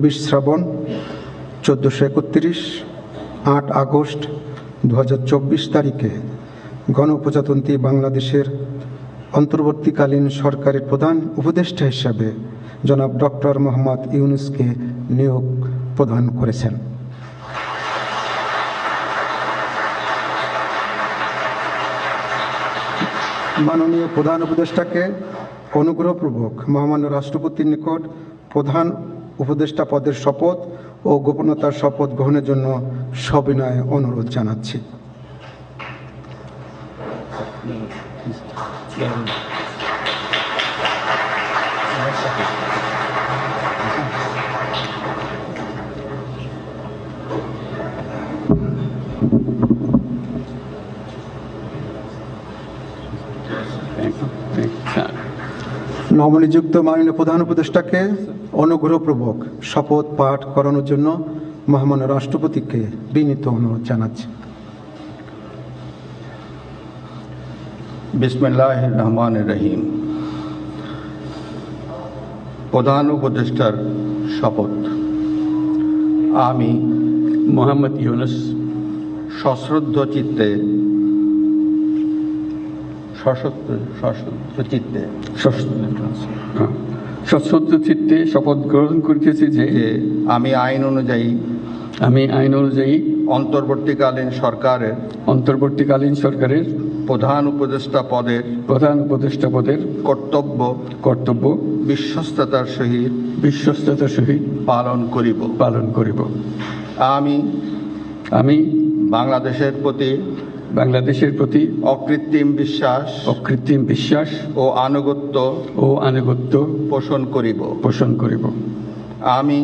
20 শ্রাবণ 1431 8 August 2024 তারিখে গণপ্রজাতন্ত্রী বাংলাদেশের অন্তর্বর্তীকালীন সরকারের প্রধান উপদেষ্টা হিসাবে জনাব ডক্টর মোহাম্মদ ইউনূসকে নিয়োগ প্রদান করেছেন। মাননীয় প্রধান উপদেষ্টাকে অনুগ্রহপূর্বক মহামান্য রাষ্ট্রপতির নিকট প্রধান উপদেষ্টা পদের শপথ ও গোপনতার শপথ গ্রহণের জন্য সবিনয়ে অনুরোধ জানাচ্ছি। নবনিযুক্ত মাননীয় প্রধান উপদেষ্টাকে অনুগ্রহপূর্বক শপথ পাঠ করানোর জন্য মহামান্য রাষ্ট্রপতিকে বিনীত অনুরোধ জানাচ্ছি। বিসমিল্লাহির রহমানির রহিম। প্রধান উপদেষ্টার শপথ। আমি মোহাম্মদ ইউনূস সশ্রদ্ধ চিত্তে সশ্রদ্ধ চিত্তে শপথ গ্রহণ করিতেছি যে আমি আইন অনুযায়ী অন্তর্বর্তীকালীন সরকারের প্রধান উপদেষ্টা পদের কর্তব্য বিশ্বস্ততার সহিত পালন করিব। আমি বাংলাদেশের প্রতি অকৃত্রিম বিশ্বাস ও আনুগত্য পোষণ করিব। আমি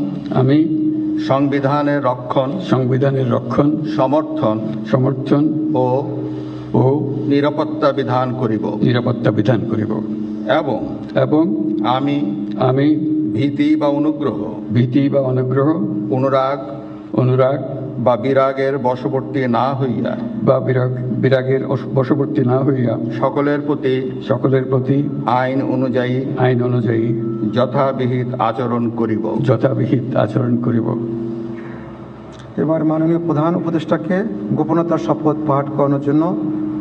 সংবিধানের রক্ষণ সমর্থন ও নিরাপত্তা বিধান করিব এবং আমি ভীতি বা অনুগ্রহ অনুরাগ বা বিরাগের বশবর্তী না হইয়া সকলের প্রতি আইন অনুযায়ী যথাবিহিত আচরণ করিব। এবার মাননীয় প্রধান উপদেষ্টাকে গোপনতার শপথ পাঠ করানোর জন্য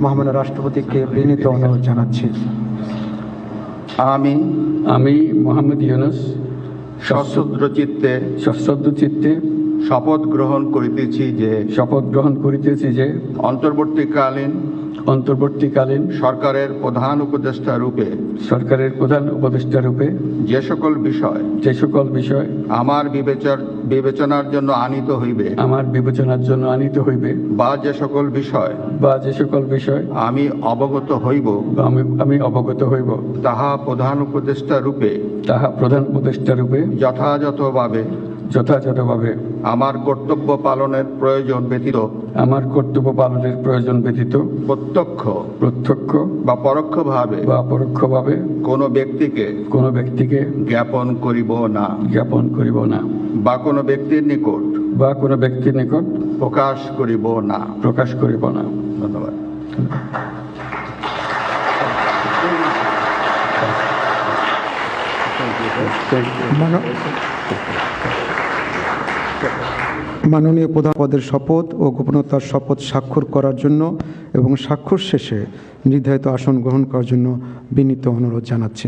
মহামান্য রাষ্ট্রপতিকে বিনীত অনুরোধ জানাচ্ছি। আমি মোহাম্মদ ইউনূস সশ্রদ্ধ চিত্তে শপথ গ্রহণ করিতেছি যে অন্তর্বর্তীকালীন সরকারের প্রধান উপদেষ্টা রূপে যে সকল বিষয় আমার বিবেচনার জন্য আনিত হইবে বা যে সকল বিষয় আমি অবগত হইব তাহা প্রধান উপদেষ্টা রূপে যথাযথভাবে আমার কর্তব্য পালনের প্রয়োজন ব্যতীত প্রত্যক্ষ বা পরোক্ষভাবে কোনো ব্যক্তিকে জ্ঞাপন করিব না বা কোনো ব্যক্তির নিকট প্রকাশ করিব না। ধন্যবাদ। মাননীয় প্রধান পদের শপথ ও গোপনতার শপথ স্বাক্ষর করার জন্য এবং স্বাক্ষর শেষে নির্ধারিত আসন গ্রহণ করার জন্য বিনীত অনুরোধ জানাচ্ছি।